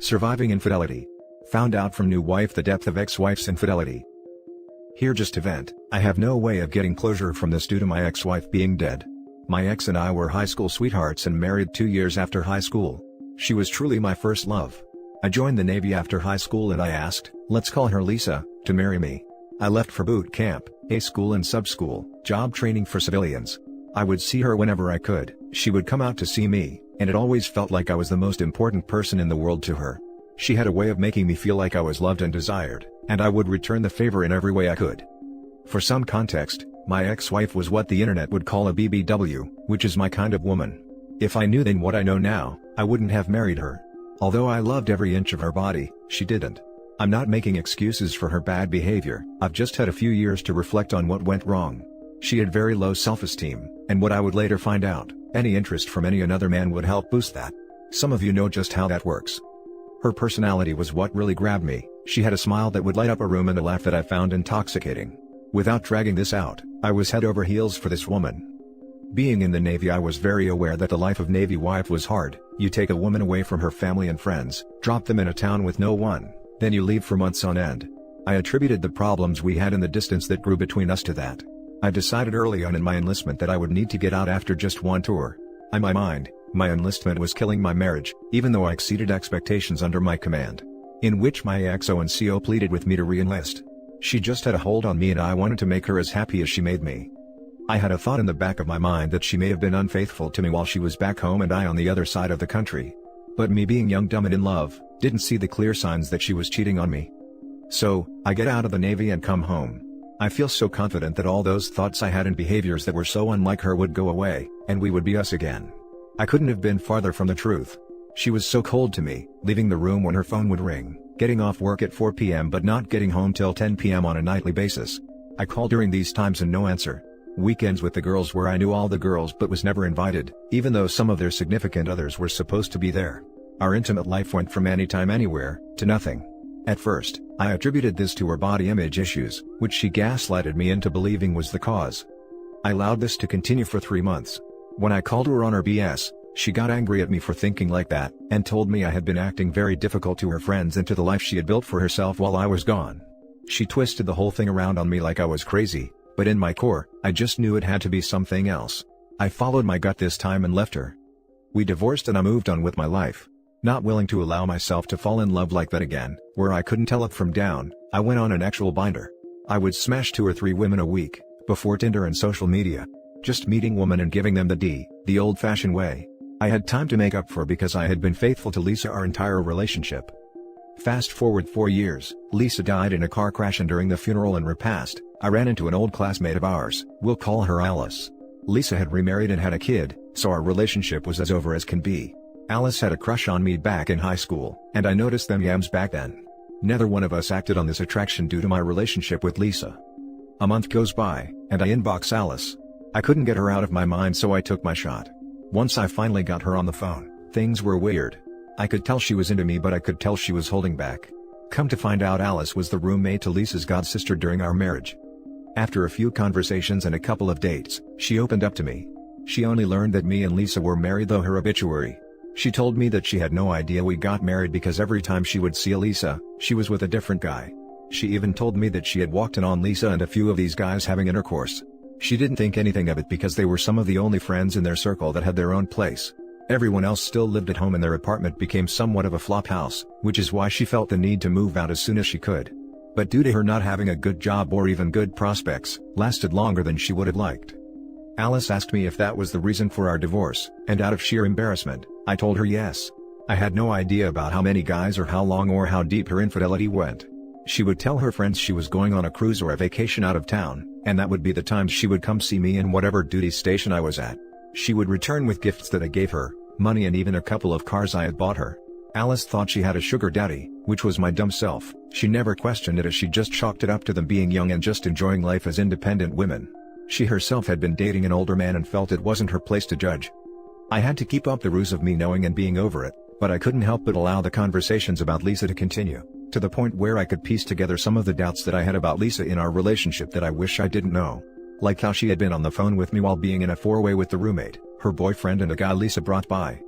Surviving infidelity. Found out from new wife the depth of ex-wife's infidelity. Here just to vent, I have no way of getting closure from this due to my ex-wife being dead. My ex and I were high school sweethearts and married 2 years after high school. She was truly my first love. I joined the Navy after high school and I asked, let's call her Lisa, to marry me. I left for boot camp, A school and sub-school, job training for civilians. I would see her whenever I could, she would come out to see me, and it always felt like I was the most important person in the world to her. She had a way of making me feel like I was loved and desired, and I would return the favor in every way I could. For some context, my ex-wife was what the internet would call a BBW, which is my kind of woman. If I knew then what I know now, I wouldn't have married her. Although I loved every inch of her body, she didn't. I'm not making excuses for her bad behavior, I've just had a few years to reflect on what went wrong. She had very low self-esteem, and what I would later find out, any interest from any another man would help boost that. Some of you know just how that works. Her personality was what really grabbed me. She had a smile that would light up a room and a laugh that I found intoxicating. Without dragging this out, I was head over heels for this woman. Being in the Navy, I was very aware that the life of Navy wife was hard. You take a woman away from her family and friends, drop them in a town with no one, then you leave for months on end. I attributed the problems we had and the distance that grew between us to that. I decided early on in my enlistment that I would need to get out after just one tour. In my mind, my enlistment was killing my marriage, even though I exceeded expectations under my command. In which my XO pleaded with me to re-enlist. She just had a hold on me and I wanted to make her as happy as she made me. I had a thought in the back of my mind that she may have been unfaithful to me while she was back home and I on the other side of the country. But me being young, dumb and in love, didn't see the clear signs that she was cheating on me. So, I get out of the Navy and come home. I feel so confident that all those thoughts I had and behaviors that were so unlike her would go away, and we would be us again. I couldn't have been farther from the truth. She was so cold to me, leaving the room when her phone would ring, getting off work at 4 p.m. but not getting home till 10 p.m. on a nightly basis. I called during these times and no answer. Weekends with the girls where I knew all the girls but was never invited, even though some of their significant others were supposed to be there. Our intimate life went from anytime anywhere, to nothing. At first, I attributed this to her body image issues, which she gaslighted me into believing was the cause. I allowed this to continue for 3 months. When I called her on her BS, she got angry at me for thinking like that, and told me I had been acting very difficult to her friends and to the life she had built for herself while I was gone. She twisted the whole thing around on me like I was crazy, but in my core, I just knew it had to be something else. I followed my gut this time and left her. We divorced and I moved on with my life. Not willing to allow myself to fall in love like that again, where I couldn't tell up from down, I went on an actual binder. I would smash 2 or 3 women a week, before Tinder and social media. Just meeting women and giving them the D, the old-fashioned way. I had time to make up for because I had been faithful to Lisa our entire relationship. Fast forward 4 years, Lisa died in a car crash and during the funeral and repast, I ran into an old classmate of ours, we'll call her Alice. Lisa had remarried and had a kid, so our relationship was as over as can be. Alice had a crush on me back in high school, and I noticed them yams back then. Neither one of us acted on this attraction due to my relationship with Lisa. A month goes by, and I inbox Alice. I couldn't get her out of my mind so I took my shot. Once I finally got her on the phone, things were weird. I could tell she was into me but I could tell she was holding back. Come to find out Alice was the roommate to Lisa's godsister during our marriage. After a few conversations and a couple of dates, she opened up to me. She only learned that me and Lisa were married though her obituary. She told me that she had no idea we got married because every time she would see Lisa, she was with a different guy. She even told me that she had walked in on Lisa and a few of these guys having intercourse. She didn't think anything of it because they were some of the only friends in their circle that had their own place. Everyone else still lived at home and their apartment became somewhat of a flop house, which is why she felt the need to move out as soon as she could. But due to her not having a good job or even good prospects, lasted longer than she would have liked. Alice asked me if that was the reason for our divorce, and out of sheer embarrassment, I told her yes. I had no idea about how many guys or how long or how deep her infidelity went. She would tell her friends she was going on a cruise or a vacation out of town, and that would be the times she would come see me in whatever duty station I was at. She would return with gifts that I gave her, money and even a couple of cars I had bought her. Alice thought she had a sugar daddy, which was my dumb self. She never questioned it as she just chalked it up to them being young and just enjoying life as independent women. She herself had been dating an older man and felt it wasn't her place to judge. I had to keep up the ruse of me knowing and being over it, but I couldn't help but allow the conversations about Lisa to continue, to the point where I could piece together some of the doubts that I had about Lisa in our relationship that I wish I didn't know. Like how she had been on the phone with me while being in a four-way with the roommate, her boyfriend and a guy Lisa brought by.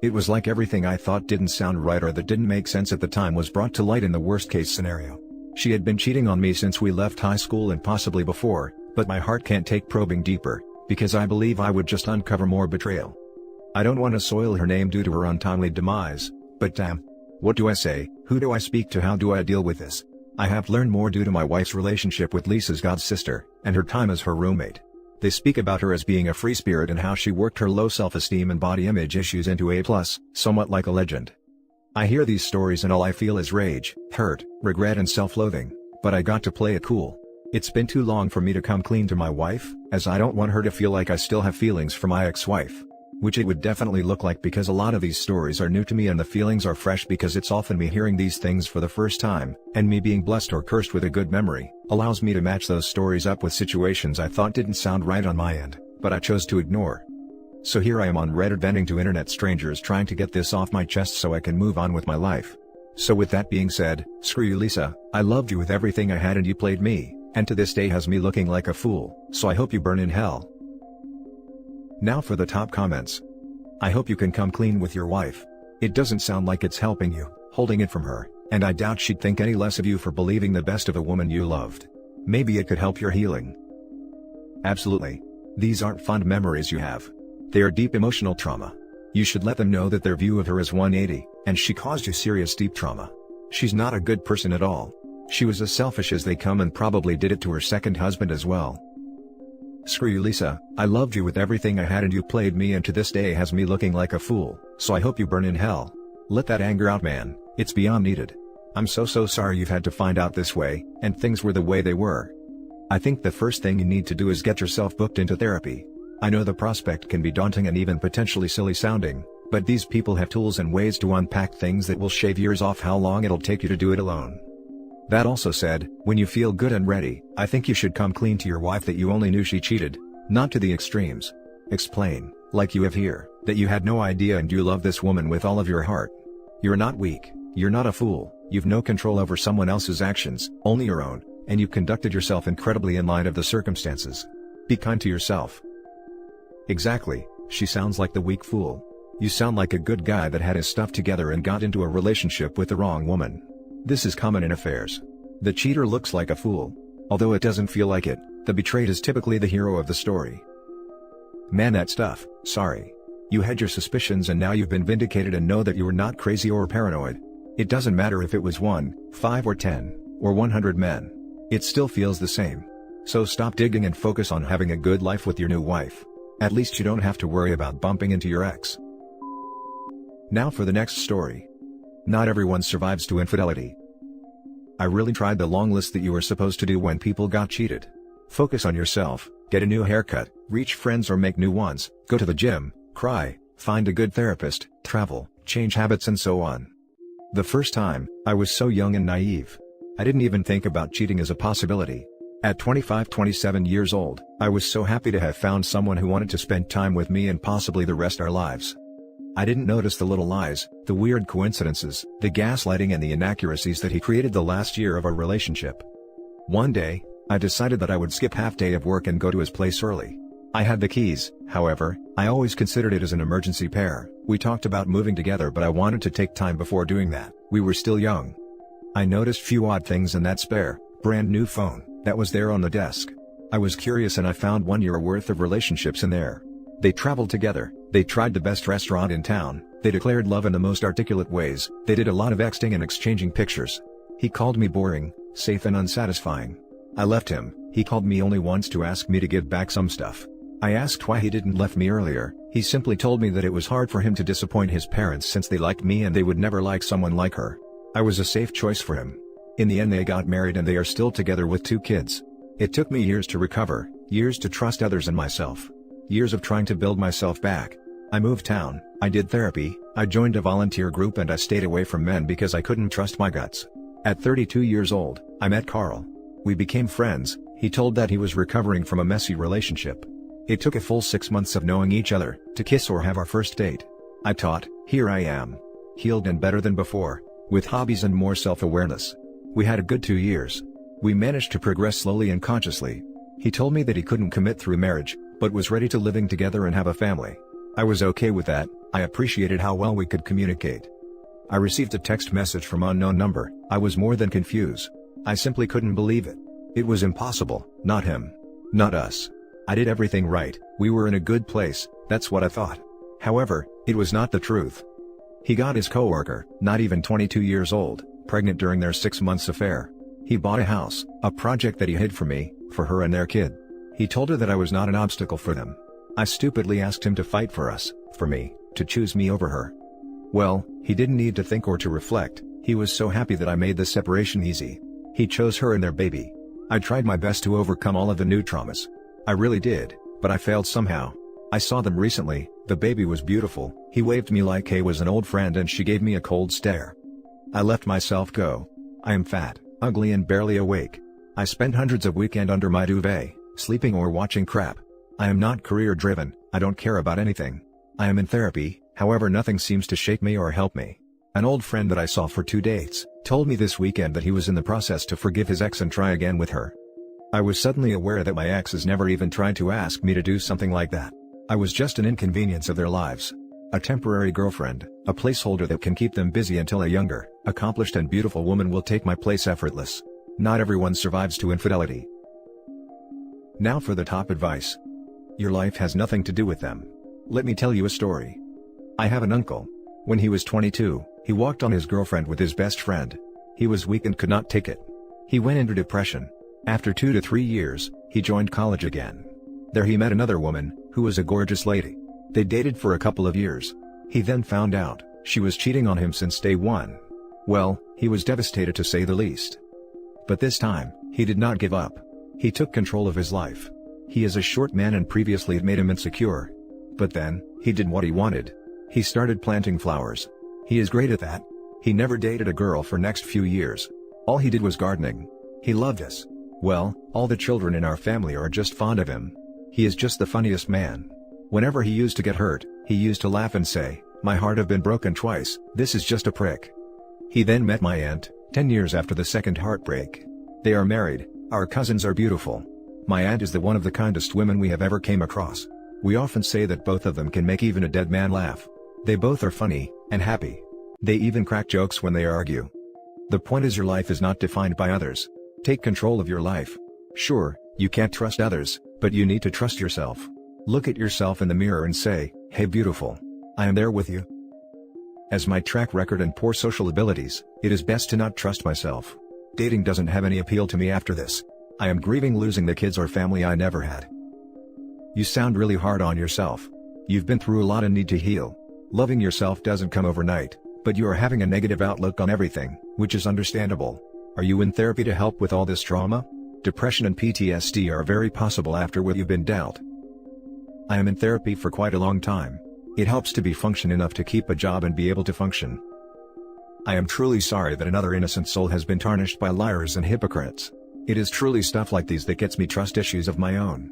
It was like everything I thought didn't sound right or that didn't make sense at the time was brought to light in the worst case scenario. She had been cheating on me since we left high school and possibly before, but my heart can't take probing deeper, because I believe I would just uncover more betrayal. I don't want to soil her name due to her untimely demise, but damn. What do I say, who do I speak to, how do I deal with this? I have learned more due to my wife's relationship with Lisa's god sister, and her time as her roommate. They speak about her as being a free spirit and how she worked her low self-esteem and body image issues into A+, somewhat like a legend. I hear these stories and all I feel is rage, hurt, regret and self-loathing, but I got to play it cool. It's been too long for me to come clean to my wife, as I don't want her to feel like I still have feelings for my ex-wife. Which it would definitely look like, because a lot of these stories are new to me and the feelings are fresh, because it's often me hearing these things for the first time, and me being blessed or cursed with a good memory, allows me to match those stories up with situations I thought didn't sound right on my end, but I chose to ignore. So here I am on Reddit venting to internet strangers, trying to get this off my chest so I can move on with my life. So with that being said, screw you Lisa, I loved you with everything I had and you played me, and to this day has me looking like a fool, so I hope you burn in hell. Now for the top comments. I hope you can come clean with your wife. It doesn't sound like it's helping you, holding it from her, and I doubt she'd think any less of you for believing the best of a woman you loved. Maybe it could help your healing. Absolutely. These aren't fond memories you have. They are deep emotional trauma. You should let them know that their view of her is 180, and she caused you serious deep trauma. She's not a good person at all. She was as selfish as they come and probably did it to her second husband as well. Screw you Lisa, I loved you with everything I had and you played me, and to this day has me looking like a fool, so I hope you burn in hell. Let that anger out, man, it's beyond needed. I'm so sorry you've had to find out this way, and things were the way they were. I think the first thing you need to do is get yourself booked into therapy. I know the prospect can be daunting and even potentially silly sounding, but these people have tools and ways to unpack things that will shave years off how long it'll take you to do it alone. That also said, when you feel good and ready, I think you should come clean to your wife that you only knew she cheated, not to the extremes. Explain, like you have here, that you had no idea and you love this woman with all of your heart. You're not weak, you're not a fool, you've no control over someone else's actions, only your own, and you've conducted yourself incredibly in light of the circumstances. Be kind to yourself. Exactly, she sounds like the weak fool. You sound like a good guy that had his stuff together and got into a relationship with the wrong woman. This is common in affairs. The cheater looks like a fool. Although it doesn't feel like it, the betrayed is typically the hero of the story. Man, that stuff, sorry. You had your suspicions and now you've been vindicated, and know that you were not crazy or paranoid. It doesn't matter if it was 1, 5 or 10, or 100 men. It still feels the same. So stop digging and focus on having a good life with your new wife. At least you don't have to worry about bumping into your ex. Now for the next story. Not everyone survives to infidelity. I really tried the long list that you were supposed to do when people got cheated. Focus on yourself, get a new haircut, reach friends or make new ones, go to the gym, cry, find a good therapist, travel, change habits and so on. The first time, I was so young and naive. I didn't even think about cheating as a possibility. At 25-27 years old, I was so happy to have found someone who wanted to spend time with me and possibly the rest of our lives. I didn't notice the little lies, the weird coincidences, the gaslighting and the inaccuracies that he created the last year of our relationship. One day, I decided that I would skip half day of work and go to his place early. I had the keys, however, I always considered it as an emergency pair. We talked about moving together, but I wanted to take time before doing that. We were still young. I noticed few odd things in that spare, brand new phone that was there on the desk. I was curious and I found 1 year worth of relationships in there. They traveled together, they tried the best restaurant in town, they declared love in the most articulate ways, they did a lot of texting and exchanging pictures. He called me boring, safe and unsatisfying. I left him. He called me only once to ask me to give back some stuff. I asked why he didn't left me earlier. He simply told me that it was hard for him to disappoint his parents since they liked me and they would never like someone like her. I was a safe choice for him. In the end they got married and they are still together with 2 kids. It took me years to recover, years to trust others and myself. Years of trying to build myself back. I moved town, I did therapy, I joined a volunteer group and I stayed away from men because I couldn't trust my guts. At 32 years old, I met Carl. We became friends. He told that he was recovering from a messy relationship. It took a full 6 months of knowing each other to kiss or have our first date. I taught, here I am. Healed and better than before, with hobbies and more self-awareness. We had a good 2 years. We managed to progress slowly and consciously. He told me that he couldn't commit through marriage, but was ready to living together and have a family. I was okay with that. I appreciated how well we could communicate. I received a text message from unknown number. I was more than confused. I simply couldn't believe it. It was impossible, not him. Not us. I did everything right, we were in a good place, that's what I thought. However, it was not the truth. He got his coworker, not even 22 years old, pregnant during their 6 months affair. He bought a house, a project that he hid from me, for her and their kid. He told her that I was not an obstacle for them. I stupidly asked him to fight for us, for me, to choose me over her. Well, he didn't need to think or to reflect, he was so happy that I made the separation easy. He chose her and their baby. I tried my best to overcome all of the new traumas. I really did, but I failed somehow. I saw them recently, the baby was beautiful, he waved me like he was an old friend and she gave me a cold stare. I let myself go. I am fat, ugly and barely awake. I spent hundreds of weekends under my duvet, sleeping or watching crap. I am not career driven, I don't care about anything. I am in therapy, however nothing seems to shake me or help me. An old friend that I saw for 2 dates, told me this weekend that he was in the process to forgive his ex and try again with her. I was suddenly aware that my ex has never even tried to ask me to do something like that. I was just an inconvenience of their lives. A temporary girlfriend, a placeholder that can keep them busy until a younger, accomplished and beautiful woman will take my place effortless. Not everyone survives to infidelity. Now for the top advice. Your life has nothing to do with them. Let me tell you a story. I have an uncle. When he was 22, he walked on his girlfriend with his best friend. He was weak and could not take it. He went into depression. After 2 to 3 years, he joined college again. There he met another woman, who was a gorgeous lady. They dated for a couple of years. He then found out, she was cheating on him since day one. Well, he was devastated to say the least. But this time, he did not give up. He took control of his life. He is a short man and previously it made him insecure. But then, he did what he wanted. He started planting flowers. He is great at that. He never dated a girl for next few years. All he did was gardening. He loved us. Well, all the children in our family are just fond of him. He is just the funniest man. Whenever he used to get hurt, he used to laugh and say, "My heart have been broken twice, this is just a prick." He then met my aunt, 10 years after the second heartbreak. They are married, our cousins are beautiful. My aunt is the one of the kindest women we have ever came across. We often say that both of them can make even a dead man laugh. They both are funny, and happy. They even crack jokes when they argue. The point is your life is not defined by others. Take control of your life. Sure, you can't trust others, but you need to trust yourself. Look at yourself in the mirror and say, "Hey beautiful. I am there with you." As my track record and poor social abilities, it is best to not trust myself. Dating doesn't have any appeal to me after this. I am grieving losing the kids or family I never had. You sound really hard on yourself. You've been through a lot and need to heal. Loving yourself doesn't come overnight, but you are having a negative outlook on everything, which is understandable. Are you in therapy to help with all this trauma? Depression and PTSD are very possible after what you've been dealt. I am in therapy for quite a long time. It helps to be function enough to keep a job and be able to function. I am truly sorry that another innocent soul has been tarnished by liars and hypocrites. It is truly stuff like these that gets me trust issues of my own.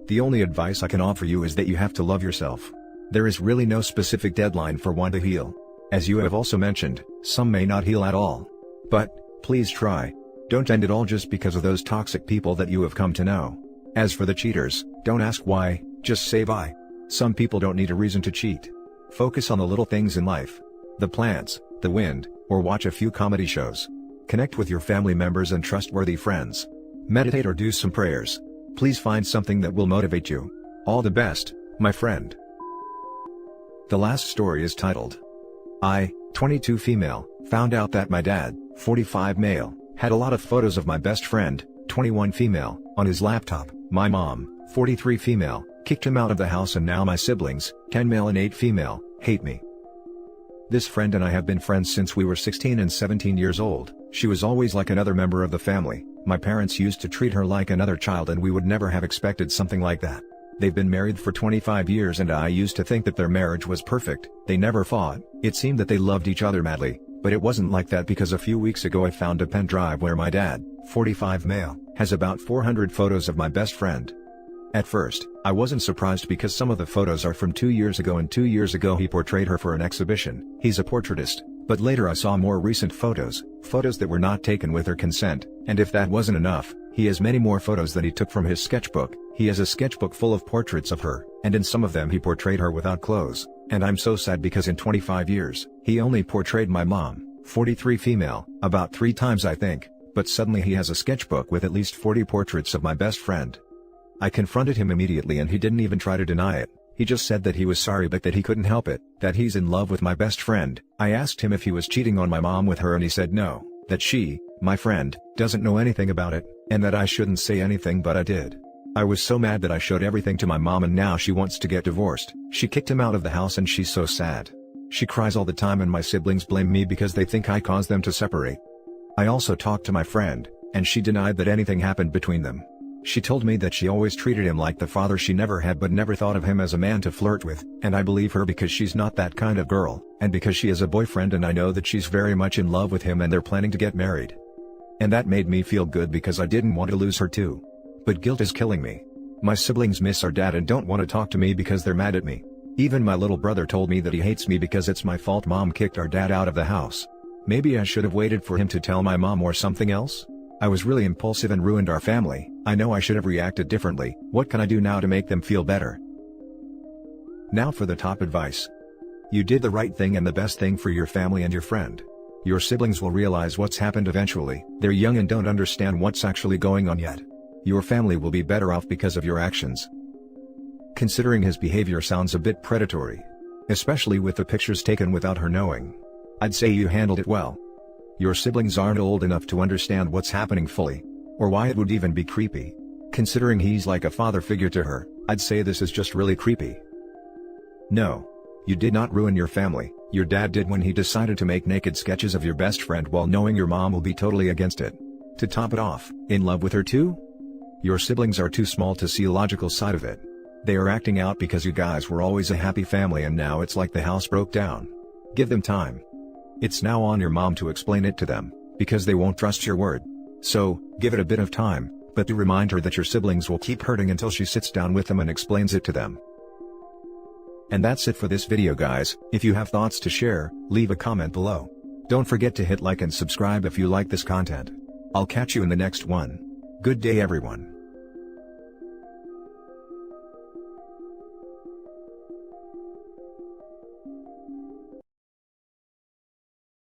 The only advice I can offer you is that you have to love yourself. There is really no specific deadline for one to heal. As you have also mentioned, some may not heal at all. But, please try. Don't end it all just because of those toxic people that you have come to know. As for the cheaters, don't ask why, just say bye. Some people don't need a reason to cheat. Focus on the little things in life. The plants, the wind, or watch a few comedy shows. Connect with your family members and trustworthy friends. Meditate or do some prayers. Please find something that will motivate you. All the best, my friend. The last story is titled, I, 22 female, found out that my dad, 45 male, had a lot of photos of my best friend, 21 female, on his laptop. My mom, 43 female, kicked him out of the house and now my siblings, 10 male and 8 female, hate me. This friend and I have been friends since we were 16 and 17 years old. She was always like another member of the family. My parents used to treat her like another child and we would never have expected something like that. They've been married for 25 years and I used to think that their marriage was perfect. They never fought. It seemed that they loved each other madly, but it wasn't like that because a few weeks ago I found a pen drive where my dad, 45 male, has about 400 photos of my best friend. At first, I wasn't surprised because some of the photos are from 2 years ago and 2 years ago he portrayed her for an exhibition. He's a portraitist, but later I saw more recent photos that were not taken with her consent, and if that wasn't enough, He has many more photos than he took from his sketchbook. He has a sketchbook full of portraits of her, and in some of them he portrayed her without clothes, and I'm so sad because in 25 years, he only portrayed my mom, 43 female, about 3 times I think, but suddenly he has a sketchbook with at least 40 portraits of my best friend. I confronted him immediately and he didn't even try to deny it. He just said that he was sorry but that he couldn't help it, that he's in love with my best friend. I asked him if he was cheating on my mom with her and he said no, that she, my friend, doesn't know anything about it, and that I shouldn't say anything but I did. I was so mad that I showed everything to my mom and now she wants to get divorced. She kicked him out of the house and she's so sad. She cries all the time and my siblings blame me because they think I caused them to separate. I also talked to my friend, and she denied that anything happened between them. She told me that she always treated him like the father she never had but never thought of him as a man to flirt with, and I believe her because she's not that kind of girl, and because she has a boyfriend and I know that she's very much in love with him and they're planning to get married. And that made me feel good because I didn't want to lose her too. But guilt is killing me. My siblings miss our dad and don't want to talk to me because they're mad at me. Even my little brother told me that he hates me because it's my fault mom kicked our dad out of the house. Maybe I should have waited for him to tell my mom or something else? I was really impulsive and ruined our family. I know I should have reacted differently. What can I do now to make them feel better? Now for the top advice. You did the right thing and the best thing for your family and your friend. Your siblings will realize what's happened eventually. They're young and don't understand what's actually going on yet. Your family will be better off because of your actions. Considering his behavior sounds a bit predatory. Especially with the pictures taken without her knowing. I'd say you handled it well. Your siblings aren't old enough to understand what's happening fully, or why it would even be creepy. Considering he's like a father figure to her, I'd say this is just really creepy. No. You did not ruin your family, your dad did when he decided to make naked sketches of your best friend while knowing your mom will be totally against it. To top it off, in love with her too? Your siblings are too small to see a logical side of it. They are acting out because you guys were always a happy family and now it's like the house broke down. Give them time. It's now on your mom to explain it to them, because they won't trust your word. So, give it a bit of time, but do remind her that your siblings will keep hurting until she sits down with them and explains it to them. And that's it for this video guys. If you have thoughts to share, leave a comment below. Don't forget to hit like and subscribe if you like this content. I'll catch you in the next one. Good day everyone.